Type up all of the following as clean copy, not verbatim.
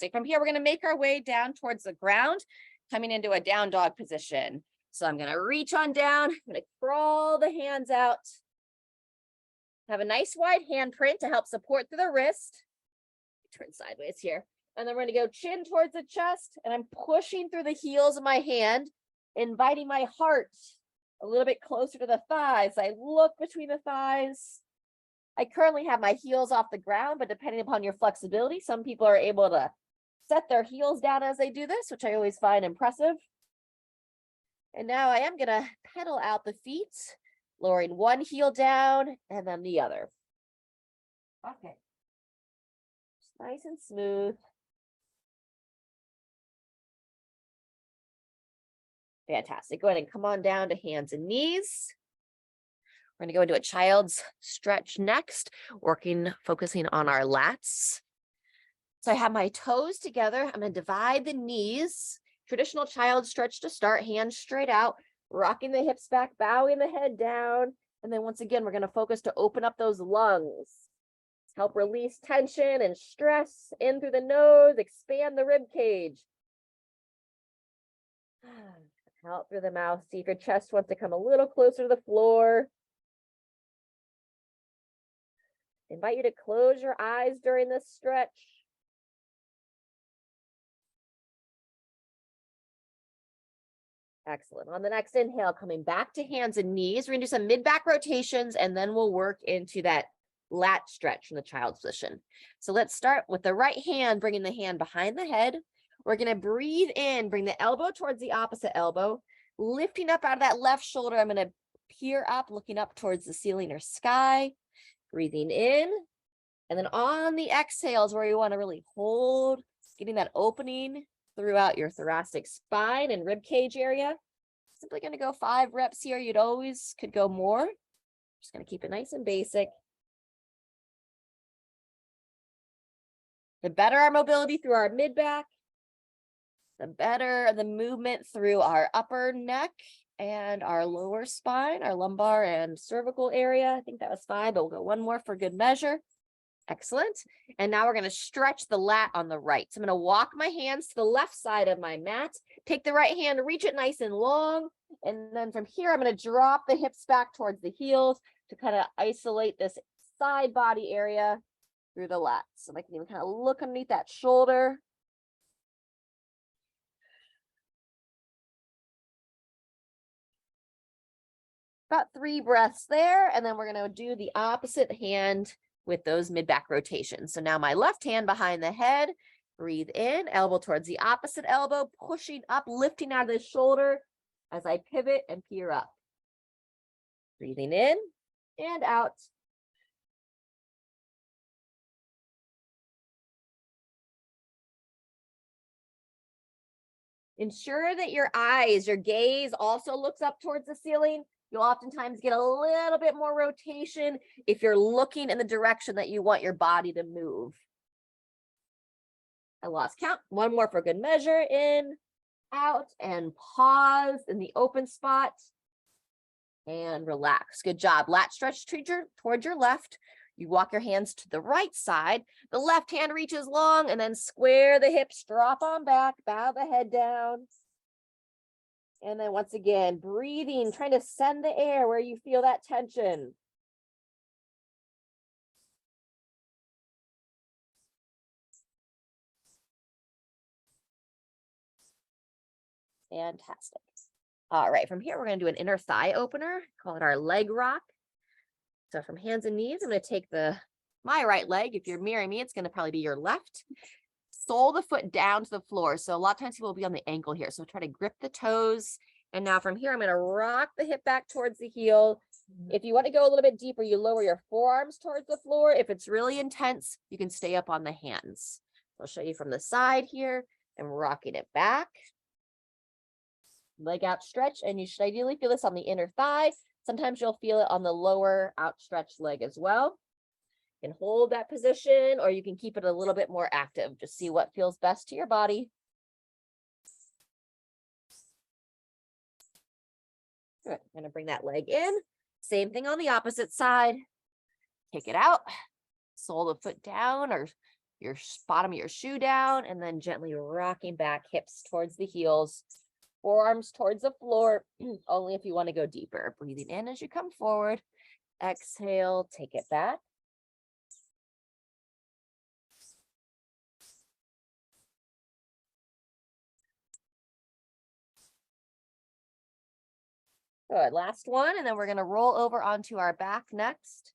Fantastic. From here, we're going to make our way down towards the ground, coming into a down dog position. So I'm going to reach on down. I'm going to crawl the hands out. Have a nice wide handprint to help support through the wrist. Turn sideways here. And then we're going to go chin towards the chest. And I'm pushing through the heels of my hand, inviting my heart a little bit closer to the thighs. I look between the thighs. I currently have my heels off the ground, but depending upon your flexibility, some people are able to set their heels down as they do this, which I always find impressive. And now I am going to pedal out the feet, lowering one heel down and then the other. Okay. Just nice and smooth. Fantastic. Go ahead and come on down to hands and knees. We're going to go into a child's stretch next, focusing on our lats. So I have my toes together. I'm going to divide the knees. Traditional child stretch to start, hands straight out, rocking the hips back, bowing the head down. And then once again, we're going to focus to open up those lungs. Help release tension and stress in through the nose, expand the rib cage. Out through the mouth. See if your chest wants to come a little closer to the floor. Invite you to close your eyes during this stretch. Excellent. On the next inhale, coming back to hands and knees, we're going to do some mid-back rotations, and then we'll work into that lat stretch from the child's position. So let's start with the right hand, bringing the hand behind the head. We're going to breathe in, bring the elbow towards the opposite elbow, lifting up out of that left shoulder. I'm going to peer up, looking up towards the ceiling or sky, breathing in. And then on the exhales, where you want to really hold, getting that opening throughout your thoracic spine and rib cage area. Simply going to go 5 reps here. You'd always could go more. Just going to keep it nice and basic. The better our mobility through our mid back, the better the movement through our upper neck and our lower spine, our lumbar and cervical area. I think that was 5, but we'll go one more for good measure. Excellent. And now we're going to stretch the lat on the right. So I'm going to walk my hands to the left side of my mat, take the right hand, reach it nice and long. And then from here, I'm going to drop the hips back towards the heels to kind of isolate this side body area through the lats. So I can even kind of look underneath that shoulder. About 3 breaths there. And then we're going to do the opposite hand with those mid-back rotations. So now my left hand behind the head, breathe in, elbow towards the opposite elbow, pushing up, lifting out of the shoulder as I pivot and peer up. Breathing in and out. Ensure that your eyes, your gaze also looks up towards the ceiling. You'll oftentimes get a little bit more rotation if you're looking in the direction that you want your body to move. I lost count. One more for good measure. In, out, and pause in the open spot. And relax. Good job. Lat stretch towards your left. You walk your hands to the right side. The left hand reaches long, and then square the hips, drop on back, bow the head down. And then once again, breathing, trying to send the air where you feel that tension. Fantastic. All right, from here, we're going to do an inner thigh opener, call it our leg rock. So from hands and knees, I'm going to take my right leg. If you're mirroring me, it's going to probably be your left. Sole the foot down to the floor. So a lot of times people will be on the ankle here. So try to grip the toes. And now from here, I'm going to rock the hip back towards the heel. If you want to go a little bit deeper, you lower your forearms towards the floor. If it's really intense, you can stay up on the hands. I'll show you from the side here and rocking it back. Leg out stretch, and you should ideally feel this on the inner thigh. Sometimes you'll feel it on the lower outstretched leg as well. You can hold that position, or you can keep it a little bit more active. Just see what feels best to your body. Good. I'm going to bring that leg in. Same thing on the opposite side. Kick it out. Sole the foot down, or your bottom of your shoe down, and then gently rocking back, hips towards the heels, forearms towards the floor, only if you want to go deeper. Breathing in as you come forward. Exhale, take it back. Good, last one, and then we're gonna roll over onto our back next.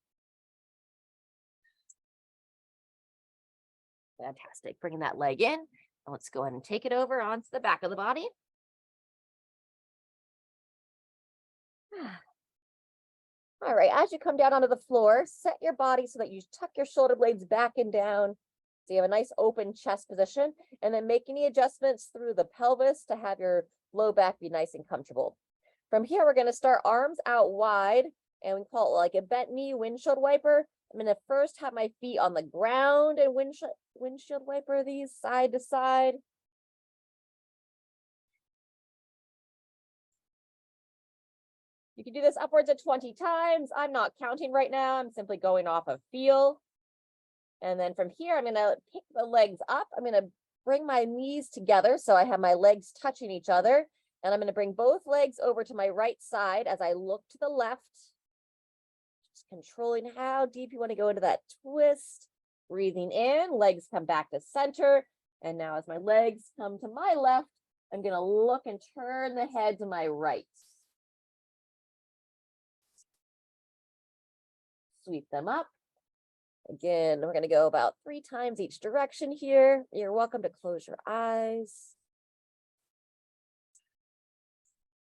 Fantastic, bringing that leg in. Let's go ahead and take it over onto the back of the body. All right, as you come down onto the floor, set your body so that you tuck your shoulder blades back and down. So you have a nice open chest position, and then make any adjustments through the pelvis to have your low back be nice and comfortable. From here, we're gonna start arms out wide, and we call it like a bent knee windshield wiper. I'm gonna first have my feet on the ground and windshield wiper these side to side. You can do this upwards of 20 times. I'm not counting right now. I'm simply going off of feel. And then from here, I'm gonna pick the legs up. I'm gonna bring my knees together so I have my legs touching each other. And I'm gonna bring both legs over to my right side as I look to the left. Just controlling how deep you wanna go into that twist. Breathing in, legs come back to center. And now as my legs come to my left, I'm gonna look and turn the head to my right. Sweep them up. Again, we're going to go about 3 times each direction here. You're welcome to close your eyes.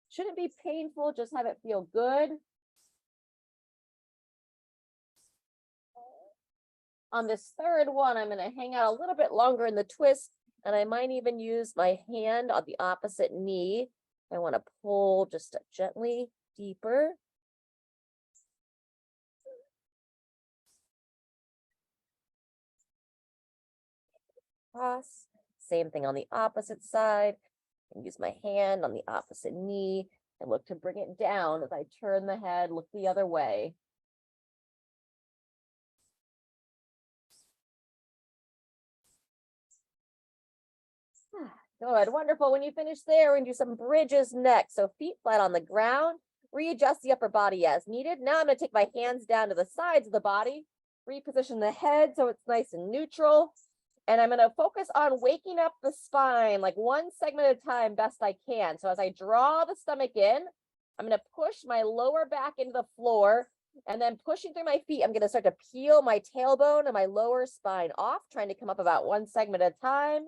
Shouldn't be painful, just have it feel good. On this third one, I'm going to hang out a little bit longer in the twist, and I might even use my hand on the opposite knee. I want to pull just gently deeper. Cross. Same thing on the opposite side. And use my hand on the opposite knee and look to bring it down as I turn the head, look the other way. Good, wonderful. When you finish there, we're gonna do some bridges next. So feet flat on the ground, readjust the upper body as needed. Now I'm gonna take my hands down to the sides of the body, reposition the head so it's nice and neutral. And I'm gonna focus on waking up the spine, like one segment at a time, best I can. So as I draw the stomach in, I'm gonna push my lower back into the floor, and then pushing through my feet, I'm gonna start to peel my tailbone and my lower spine off, trying to come up about one segment at a time.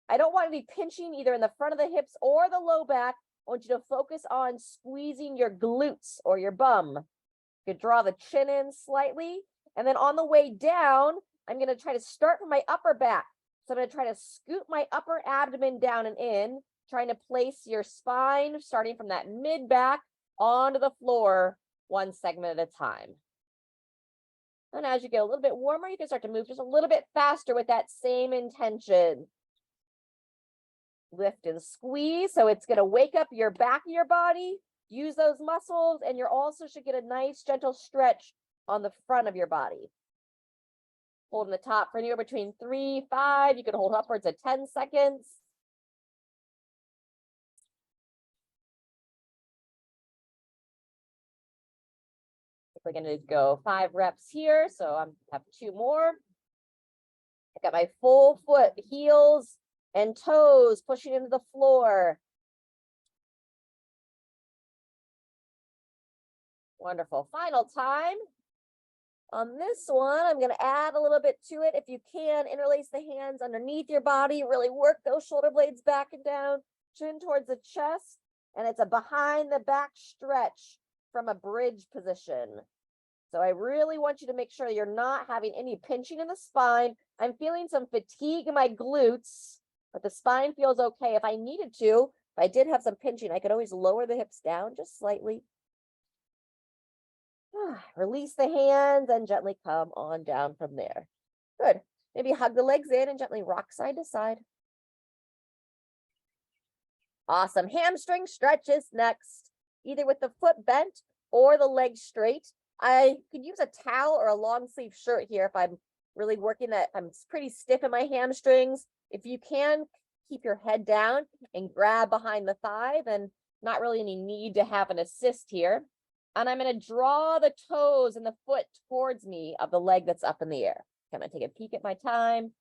I don't want to be pinching either in the front of the hips or the low back. I want you to focus on squeezing your glutes or your bum. You could draw the chin in slightly, and then on the way down, I'm going to try to start from my upper back. So I'm going to try to scoot my upper abdomen down and in, trying to place your spine starting from that mid back onto the floor, one segment at a time. And as you get a little bit warmer, you can start to move just a little bit faster with that same intention. Lift and squeeze. So it's going to wake up your back of your body, use those muscles, and you're also should get a nice gentle stretch on the front of your body. Holding the top for anywhere between 3, 5. You can hold upwards of 10 seconds. We're going to go 5 reps here. So I have 2 more. I got my full foot, heels and toes pushing into the floor. Wonderful. Final time. On this one, I'm going to add a little bit to it. If you can, interlace the hands underneath your body. Really work those shoulder blades back and down, chin towards the chest. And it's a behind the back stretch from a bridge position. So I really want you to make sure you're not having any pinching in the spine. I'm feeling some fatigue in my glutes, but the spine feels okay. If I needed to, if I did have some pinching, I could always lower the hips down just slightly. Release the hands and gently come on down from there. Good. Maybe hug the legs in and gently rock side to side. Awesome. Hamstring stretches next, either with the foot bent or the legs straight. I could use a towel or a long sleeve shirt here if I'm really working that. I'm pretty stiff in my hamstrings. If you can keep your head down and grab behind the thigh, then not really any need to have an assist here. And I'm going to draw the toes and the foot towards me of the leg that's up in the air. I'm going to take a peek at my time.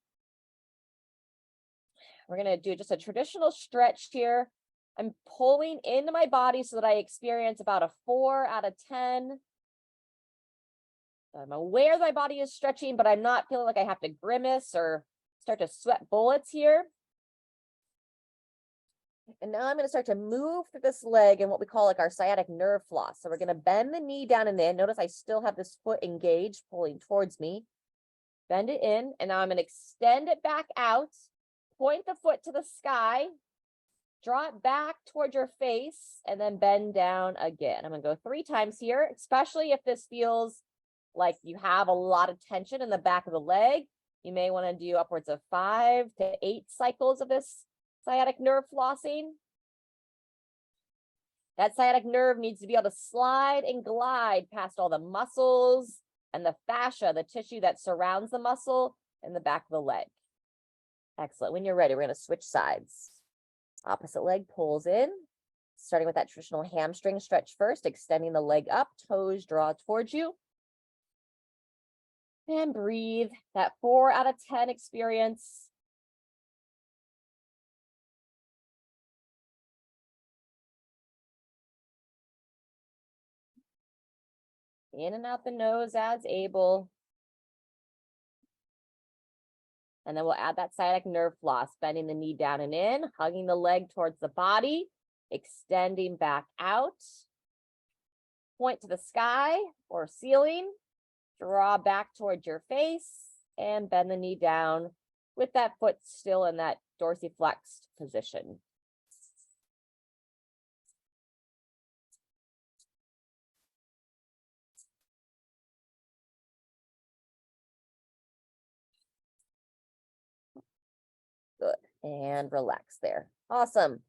We're going to do just a traditional stretch here. I'm pulling into my body so that I experience about a 4 out of 10. I'm aware my body is stretching, but I'm not feeling like I have to grimace or start to sweat bullets here. And now I'm going to start to move through this leg in what we call like our sciatic nerve floss. So we're going to bend the knee down and in. Notice I still have this foot engaged, pulling towards me. Bend it in, and now I'm going to extend it back out. Point the foot to the sky. Draw it back towards your face, and then bend down again. I'm going to go 3 times here, especially if this feels like you have a lot of tension in the back of the leg. You may want to do upwards of 5 to 8 cycles of this sciatic nerve flossing. That sciatic nerve needs to be able to slide and glide past all the muscles and the fascia, the tissue that surrounds the muscle in the back of the leg. Excellent. When you're ready, we're going to switch sides. Opposite leg pulls in, starting with that traditional hamstring stretch first, extending the leg up, toes draw towards you. And breathe, that 4 out of 10 experience. In and out the nose as able. And then we'll add that sciatic nerve floss, bending the knee down and in, hugging the leg towards the body, extending back out. Point to the sky or ceiling, draw back towards your face, and bend the knee down with that foot still in that dorsiflexed position. Good. And relax there. Awesome.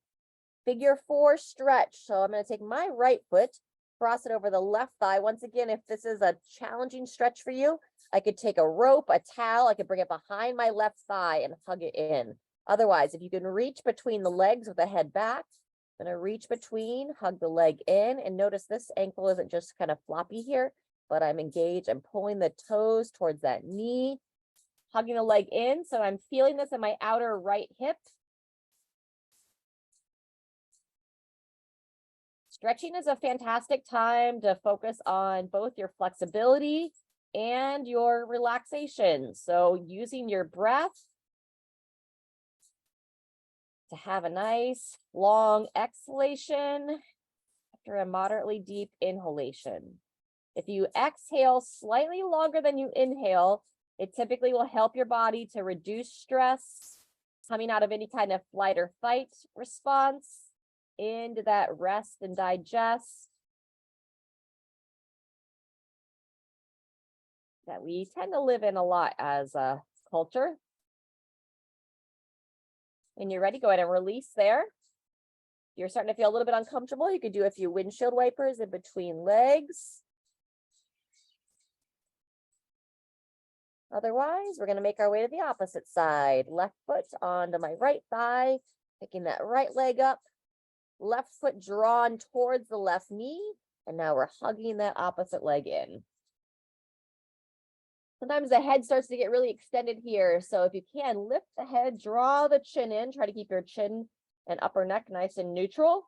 Figure 4 stretch. So I'm going to take my right foot, cross it over the left thigh. Once again, if this is a challenging stretch for you, I could take a rope, a towel, I could bring it behind my left thigh and hug it in. Otherwise, if you can reach between the legs with the head back, I'm going to reach between, hug the leg in, and notice this ankle isn't just kind of floppy here, but I'm engaged. I'm pulling the toes towards that knee, hugging the leg in. So I'm feeling this in my outer right hip. Stretching is a fantastic time to focus on both your flexibility and your relaxation. So using your breath to have a nice long exhalation after a moderately deep inhalation. If you exhale slightly longer than you inhale, it typically will help your body to reduce stress coming out of any kind of flight or fight response into that rest and digest that we tend to live in a lot as a culture. When you're ready, go ahead and release there. If you're starting to feel a little bit uncomfortable, you could do a few windshield wipers in between legs. Otherwise, we're going to make our way to the opposite side. Left foot onto my right thigh, picking that right leg up. Left foot drawn towards the left knee. And now we're hugging that opposite leg in. Sometimes the head starts to get really extended here. So if you can, lift the head, draw the chin in. Try to keep your chin and upper neck nice and neutral.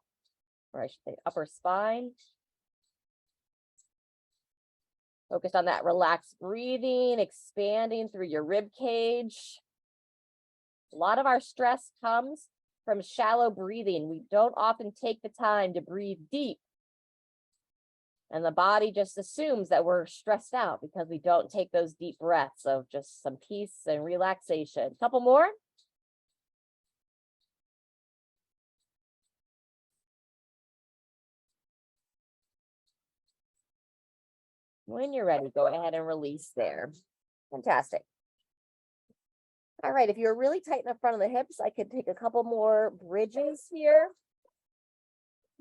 Or I should say upper spine. Focus on that relaxed breathing, expanding through your rib cage. A lot of our stress comes from shallow breathing. We don't often take the time to breathe deep. And the body just assumes that we're stressed out because we don't take those deep breaths of just some peace and relaxation. Couple more. When you're ready, go ahead and release there. Fantastic. All right, if you're really tight in the front of the hips, I could take a couple more bridges here.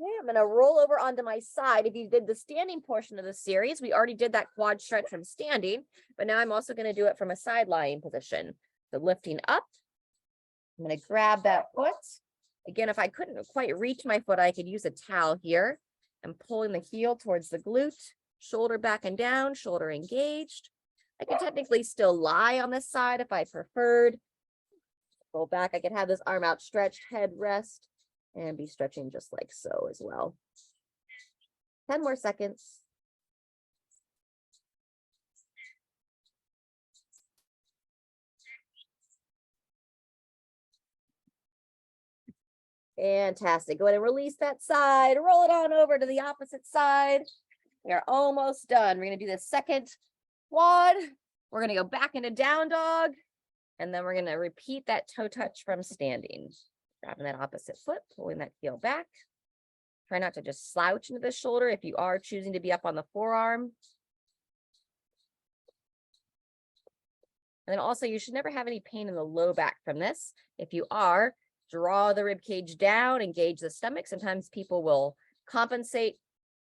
Okay, I'm going to roll over onto my side. If you did the standing portion of the series, we already did that quad stretch from standing, but now I'm also going to do it from a side lying position. So lifting up, I'm going to grab that foot. Again, if I couldn't quite reach my foot, I could use a towel here. I'm pulling the heel towards the glute, shoulder back and down, shoulder engaged. I could technically still lie on this side if I preferred. Go back, I could have this arm outstretched, head rest, and be stretching just like so as well. 10 more seconds. Fantastic. Go ahead and release that side. Roll it on over to the opposite side. We are almost done. We're going to do the second quad. We're going to go back into down dog. And then we're going to repeat that toe touch from standing. Grabbing that opposite foot, pulling that heel back. Try not to just slouch into the shoulder if you are choosing to be up on the forearm. And then also, you should never have any pain in the low back from this. If you are, draw the rib cage down, engage the stomach. Sometimes people will compensate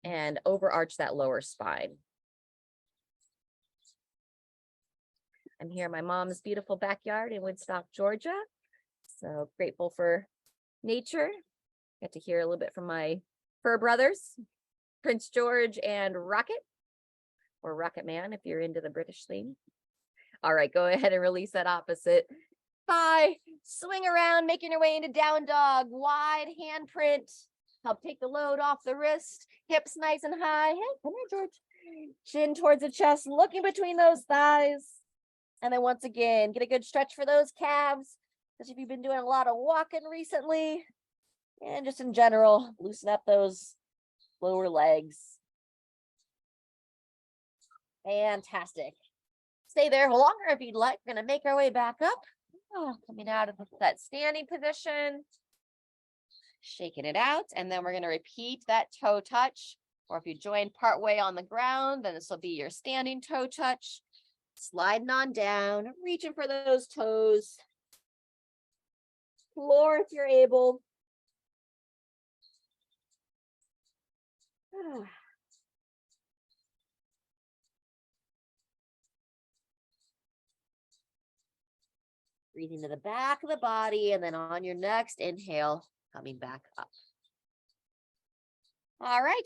and overarch that lower spine. I'm here in my mom's beautiful backyard in Woodstock, Georgia. So grateful for nature. Get to hear a little bit from my fur brothers, Prince George and Rocket, or Rocket Man if you're into the British theme. All right, go ahead and release that opposite thigh. Swing around, making your way into down dog. Wide handprint. Help take the load off the wrist. Hips nice and high. Hey, come here, George. Chin towards the chest, looking between those thighs. And then once again, get a good stretch for those calves. Especially if you've been doing a lot of walking recently. And just in general, loosen up those lower legs. Fantastic. Stay there longer if you'd like. We're going to make our way back up. Coming out of that standing position. Shaking it out. And then we're going to repeat that toe touch. Or if you join partway on the ground, then this will be your standing toe touch. Sliding on down, reaching for those toes. Floor if you're able. Breathing to the back of the body, and then on your next inhale, coming back up. All right.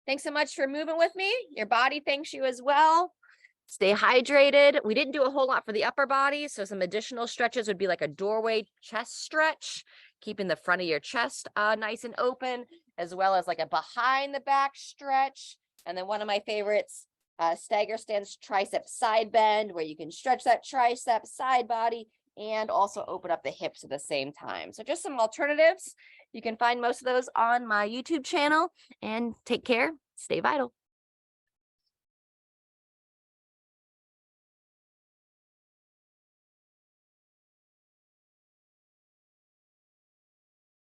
Thanks so much for moving with me. Your body thanks you as well. Stay hydrated. We didn't do a whole lot for the upper body, so some additional stretches would be like a doorway chest stretch, keeping the front of your chest nice and open, as well as like a behind the back stretch. And then one of my favorites, stagger stance tricep side bend, where you can stretch that tricep side body and also open up the hips at the same time. So just some alternatives. You can find most of those on my YouTube channel, and take care. Stay vital.